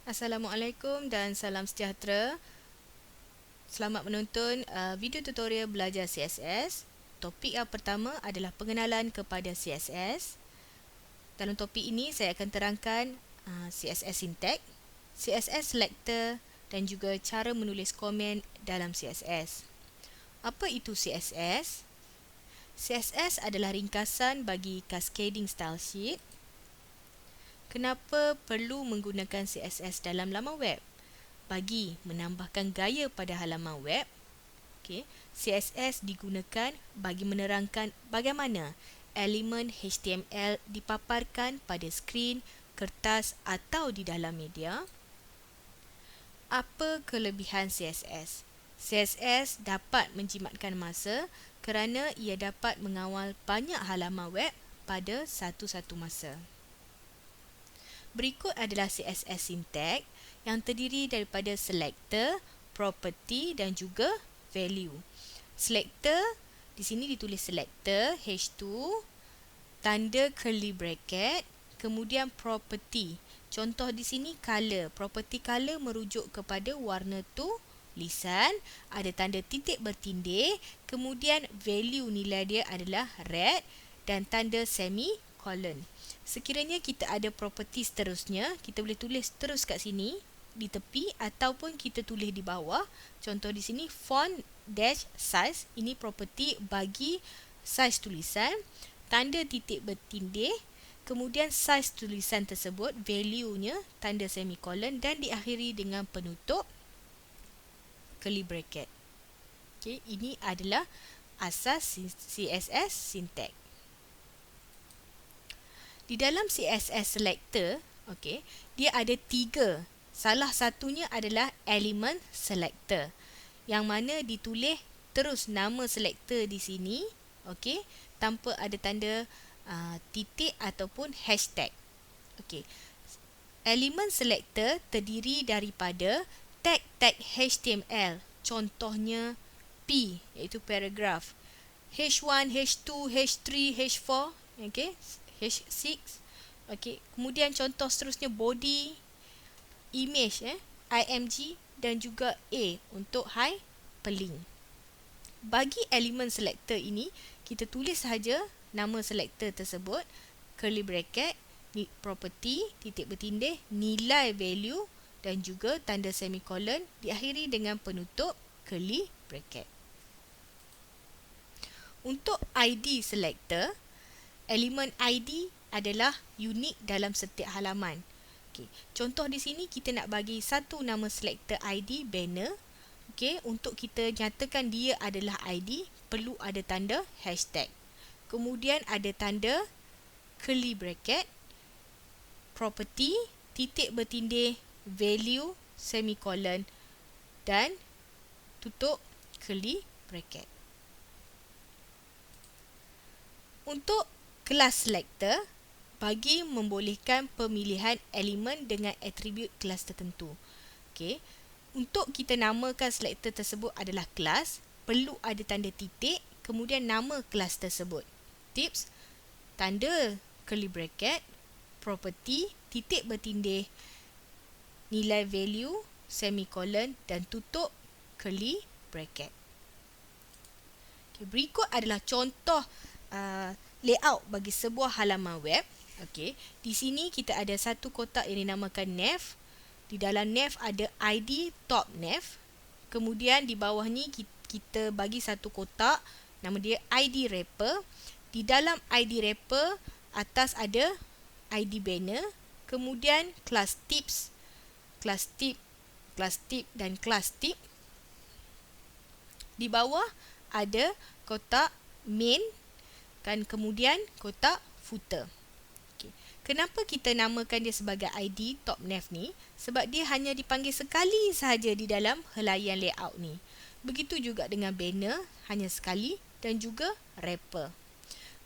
Assalamualaikum dan salam sejahtera. Selamat menonton video tutorial belajar CSS. Topik yang pertama adalah pengenalan kepada CSS. Dalam topik ini saya akan terangkan CSS syntax, CSS selector dan juga cara menulis komen dalam CSS. Apa itu CSS? CSS adalah ringkasan bagi cascading style sheet. Kenapa perlu menggunakan CSS dalam laman web? Bagi menambahkan gaya pada halaman web, CSS digunakan bagi menerangkan bagaimana elemen HTML dipaparkan pada skrin, kertas atau di dalam media. Apa kelebihan CSS? CSS dapat menjimatkan masa kerana ia dapat mengawal banyak halaman web pada satu-satu masa. Berikut adalah CSS syntax yang terdiri daripada selector, property dan juga value. Selector, di sini ditulis selector, H2, tanda curly bracket, kemudian property. Contoh di sini color. Property color merujuk kepada warna tulisan, ada tanda titik bertindih, kemudian value nilai dia adalah red dan tanda semicolon. Sekiranya kita ada property seterusnya, kita boleh tulis terus kat sini di tepi ataupun kita tulis di bawah. Contoh di sini font dash size, ini property bagi size tulisan, tanda titik bertindih, kemudian size tulisan tersebut, value-nya tanda semicolon dan diakhiri dengan penutup curly bracket. Ini adalah asas CSS syntax. Di dalam CSS selector, dia ada 3. Salah satunya adalah element selector, yang mana ditulis terus nama selector di sini, tanpa ada tanda titik ataupun hashtag. Element selector terdiri daripada tag-tag HTML, contohnya P, iaitu paragraph, H1, H2, H3, H4, H6. Kemudian contoh seterusnya body, image, img dan juga A untuk hyperlink. Bagi elemen selector ini, kita tulis sahaja nama selector tersebut, curly bracket, property, titik bertindih, nilai value dan juga tanda semicolon diakhiri dengan penutup curly bracket. Untuk ID selector, elemen ID adalah unik dalam setiap halaman. Contoh di sini kita nak bagi satu nama selector ID banner. Untuk kita nyatakan dia adalah ID, perlu ada tanda hashtag. Kemudian ada tanda curly bracket, property, titik bertindih, value, semicolon dan tutup curly bracket. Untuk kelas selector, bagi membolehkan pemilihan elemen dengan atribut kelas tertentu. Untuk kita namakan selector tersebut adalah kelas, perlu ada tanda titik, kemudian nama kelas tersebut. Tips, tanda curly bracket, property, titik bertindih, nilai value, semicolon dan tutup curly bracket. Berikut adalah contoh layout bagi sebuah halaman web. Di sini kita ada satu kotak yang dinamakan nav. Di dalam nav ada ID top nav. Kemudian di bawah ni kita bagi satu kotak, nama dia ID wrapper. Di dalam ID wrapper, atas ada ID banner. Kemudian class tips, class tip dan class tip. Di bawah ada kotak main dan kemudian kotak footer. Kenapa kita namakan dia sebagai ID top nav ni? Sebab dia hanya dipanggil sekali sahaja di dalam helaian layout ni. Begitu juga dengan banner, hanya sekali, dan juga wrapper.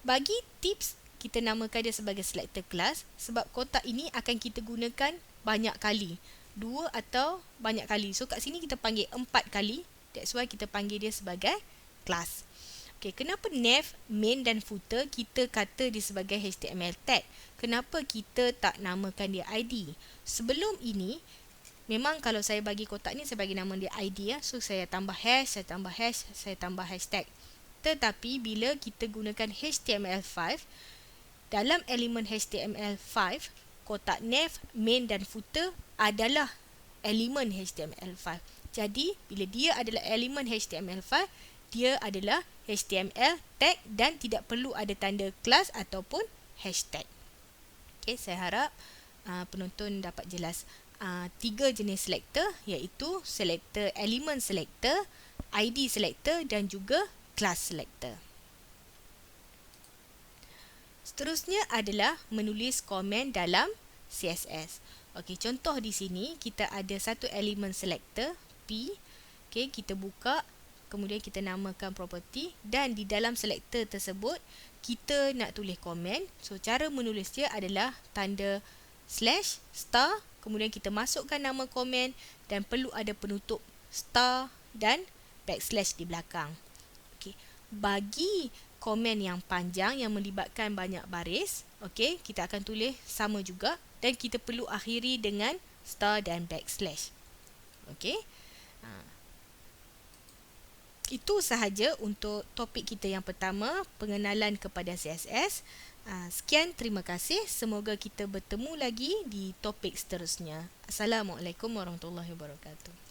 Bagi tips, kita namakan dia sebagai selector class sebab kotak ini akan kita gunakan banyak kali. 2 atau banyak kali. So kat sini kita panggil 4 kali. That's why kita panggil dia sebagai class. Kenapa nav, main dan footer kita kata dia sebagai HTML tag? Kenapa kita tak namakan dia ID? Sebelum ini, Memang kalau saya bagi kotak ni, saya bagi nama dia ID ya. So saya tambah hash, saya tambah hash, saya tambah hashtag. Tetapi bila kita gunakan HTML5, dalam elemen HTML5, kotak nav, main dan footer adalah elemen HTML5. Jadi bila dia adalah elemen HTML5, dia adalah HTML tag dan tidak perlu ada tanda kelas ataupun hashtag. Okay, saya harap penonton dapat jelas. 3 jenis selector, iaitu selector element selector, ID selector dan juga class selector. Seterusnya adalah menulis komen dalam CSS. Okey, contoh di sini kita ada satu elemen selector P. Okey, kita buka, kemudian kita namakan property dan di dalam selector tersebut kita nak tulis komen. So cara menulis dia adalah tanda slash star, kemudian kita masukkan nama komen dan perlu ada penutup star dan backslash di belakang. Okey, bagi komen yang panjang yang melibatkan banyak baris, okey, kita akan tulis sama juga dan kita perlu akhiri dengan star dan backslash. Okey. Itu sahaja untuk topik kita yang pertama, pengenalan kepada CSS. Sekian, terima kasih. Semoga kita bertemu lagi di topik seterusnya. Assalamualaikum warahmatullahi wabarakatuh.